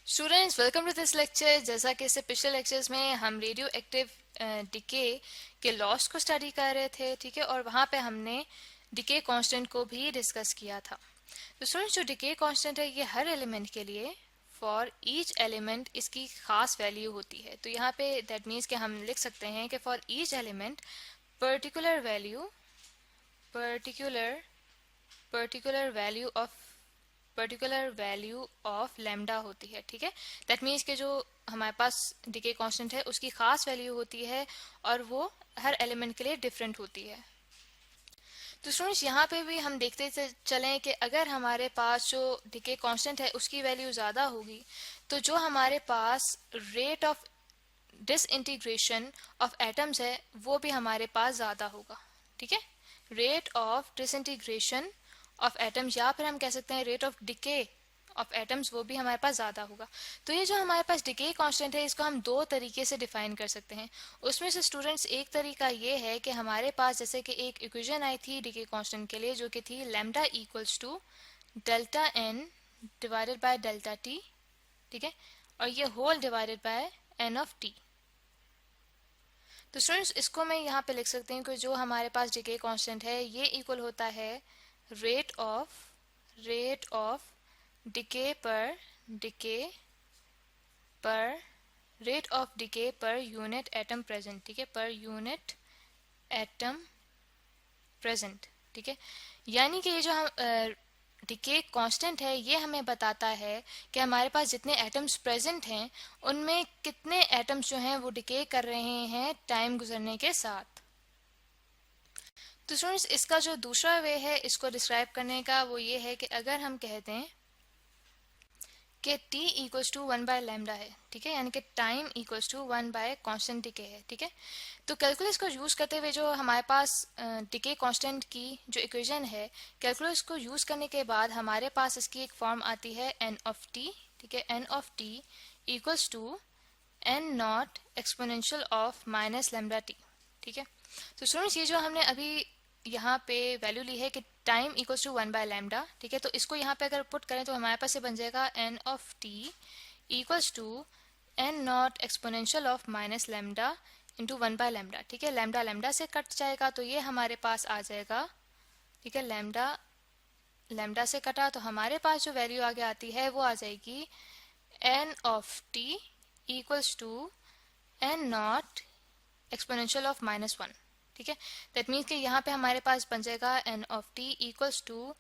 Students welcome to this lecture. जैसा कि इससे पिछले लेक्चर्स में हम रेडियो एक्टिव डिके के लॉस को स्टडी कर रहे थे, ठीक है, और वहाँ पे हमने डिके कांस्टेंट को भी डिस्कस किया था। तो स्टूडेंट्स, जो डिके कांस्टेंट है ये हर एलिमेंट के लिए फॉर ईच एलिमेंट इसकी खास वैल्यू होती है। तो यहाँ पे दैट मीन्स कि हम लिख सकते हैं कि for each element particular value particular particular value of lambda होती है, ठीक है। दैट मीन्स कि जो हमारे पास डिके कांस्टेंट है उसकी खास वैल्यू होती है और वो हर एलिमेंट के लिए डिफरेंट होती है। तो स्टूडेंट्स, यहाँ पे भी हम देखते चलें कि अगर हमारे पास जो डिके कांस्टेंट है उसकी वैल्यू ज़्यादा होगी तो जो हमारे पास rate of disintegration of atoms है वो भी हमारे पास ज़्यादा होगा, ठीक है। Rate of disintegration of atoms या फिर हम कह सकते हैं rate of decay of atoms, वो भी हमारे पास ज़्यादा होगा। तो ये जो हमारे पास डिके कांस्टेंट है इसको हम दो तरीके से डिफाइन कर सकते हैं। उसमें से स्टूडेंट्स एक तरीका ये है कि हमारे पास जैसे कि एक इक्वेशन आई थी डिके कांस्टेंट के लिए जो कि थी lambda equals to delta N divided by delta T, ठीक है, और ये whole divided by N of T. तो स्टूडेंट्स, इसको मैं यहाँ पे लिख सकती हूँ कि जो हमारे पास डिके कांस्टेंट है ये इक्वल होता है रेट ऑफ डिके पर rate of decay per unit atom present, ठीक है, पर यूनिट एटम प्रेजेंट, ठीक है। यानी कि ये जो हम डिके कांस्टेंट है ये हमें बताता है कि हमारे पास जितने एटम्स प्रेजेंट हैं उनमें कितने एटम्स जो हैं वो डिके कर रहे हैं टाइम गुजरने के साथ। तो स्टूडेंट्स, इसका जो दूसरा वे है इसको डिस्क्राइब करने का वो ये है कि अगर हम कहते हैं कि t equals to 1 by lambda है, ठीक है, यानी कि time equals to 1 by constant decay है, ठीक है। तो कैलकुलस को यूज करते हुए जो हमारे पास डिके कांस्टेंट की जो इक्वेशन है, कैलकुलस को यूज करने के बाद हमारे पास इसकी एक फॉर्म आती है n ऑफ t, ठीक है, n of t equals to n nought exponential of minus lambda t, ठीक है। तो स्टूडेंट्स, ये जो हमने अभी यहाँ पे वैल्यू ली है कि time equals to 1 by lambda, ठीक है, तो इसको यहाँ पे अगर पुट करें तो हमारे पास ये बन जाएगा n of t equals to n nought exponential of minus lambda into 1 by lambda, ठीक है। लैम्डा लैम्डा से कट जाएगा तो ये हमारे पास आ जाएगा, ठीक है, लैम्डा लैम्डा से कटा तो हमारे पास जो वैल्यू आगे आती है वो आ जाएगी n of t equals to n nought exponential of -1, ठीक है। दैट मीन्स कि यहाँ पे हमारे पास बन जाएगा n of t equals to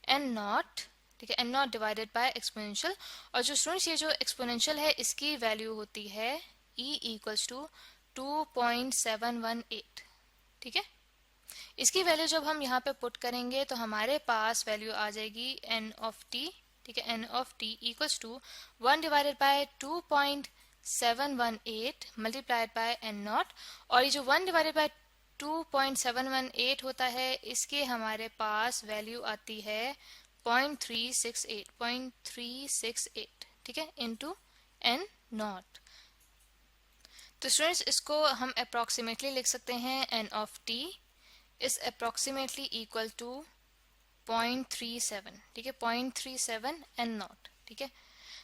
n nought, ठीक है, n nought divided by exponential. और जो स्टूडेंट्स ये जो एक्सपोनेंशियल है इसकी वैल्यू होती है e इक्वल्स टू 2.718, ठीक है। इसकी वैल्यू जब हम यहाँ पे पुट करेंगे तो हमारे पास वैल्यू आ जाएगी n ऑफ t, ठीक है, n of t equals to 1 divided by 2.718 multiplied by n nought. और ये जो 1 डिवाइडेड बाय 2.718 होता है इसके हमारे पास वैल्यू आती है 0.368, ठीक है, इनटू n नॉट। तो स्टूडेंट्स, इसको हम अप्रोक्सीमेटली लिख सकते हैं n of t is approximately equal to 0.37, ठीक है, 0.37 n नॉट, ठीक है।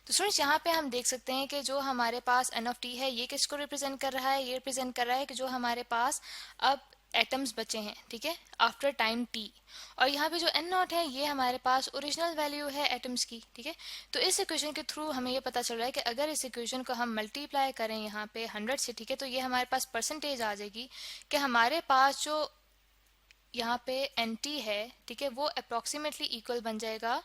तो स्टूडेंट्स, यहाँ पे हम देख सकते हैं कि जो हमारे पास n ऑफ t है ये किसको रिप्रेजेंट कर रहा है, ये रिप्रेजेंट कर रहा है कि जो हमारे पास अब एटम्स बचे हैं, ठीक है, आफ्टर टाइम t। और यहाँ पे जो n नॉट है ये हमारे पास ओरिजिनल वैल्यू है एटम्स की, ठीक है। तो इस इक्वेशन के थ्रू हमें ये पता चल रहा है कि अगर इस इक्वेशन को हम मल्टीप्लाई करें यहाँ पे 100 से, ठीक है, तो ये हमारे पास परसेंटेज आ जाएगी कि हमारे पास जो यहाँ पे nt है, ठीक है, वो अप्रोक्सीमेटली इक्वल बन जाएगा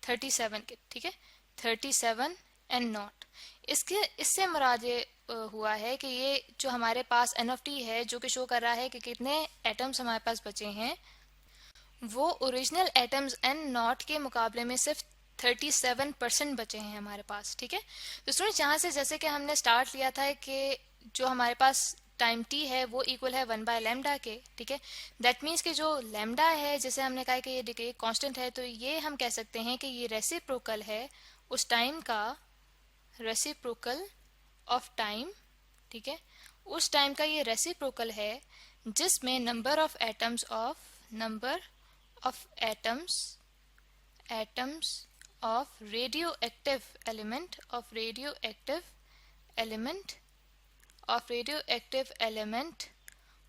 37 के, ठीक है, 37 n नॉट। इससे मुराद ये हुआ है कि ये जो हमारे पास n ऑफ t है जो कि शो कर रहा है कि कितने एटम्स हमारे पास बचे हैं, वो ओरिजिनल एटम्स n नॉट के मुकाबले में सिर्फ 37% बचे हैं हमारे पास, ठीक है। तो स्टूडेंट्स, यहाँ से जैसे कि हमने स्टार्ट लिया था कि जो हमारे पास टाइम t है वो इक्वल है 1 बाय लैम्डा के, ठीक है। दैट मीन्स कि जो लैम्डा है जैसे हमने कहा कि ये डिके कांस्टेंट है तो ये हम कह सकते हैं कि ये रेसिप्रोकल है उस टाइम का, रेसिप्रोकल ऑफ टाइम, ठीक है, उस टाइम का ये रेसिप्रोकल है जिसमें number of atoms of radioactive element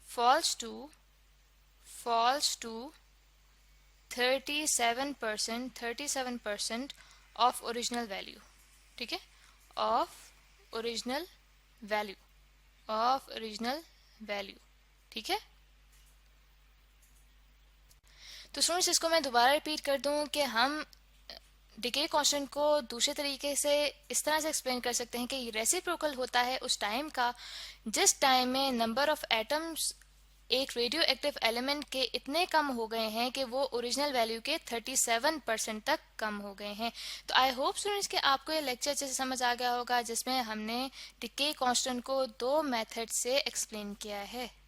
falls to 37% of original value, ठीक है, of original value, ठीक है। तो स्टूडेंट्स इसको मैं दोबारा रिपीट कर दूं कि हम डिके कांस्टेंट को दूसरे तरीके से इस तरह से एक्सप्लेन कर सकते हैं कि रेसिप्रोकल होता है उस टाइम का जिस टाइम में नंबर ऑफ एटम्स एक रेडियो एक्टिव एलिमेंट के इतने कम हो गए हैं कि वो ओरिजिनल वैल्यू के 37% तक कम हो गए हैं। तो आई होप स्टूडेंट्स कि आपको ये लेक्चर अच्छे से समझ आ गया होगा जिसमें हमने डिके कांस्टेंट को 2 मेथड से एक्सप्लेन किया है।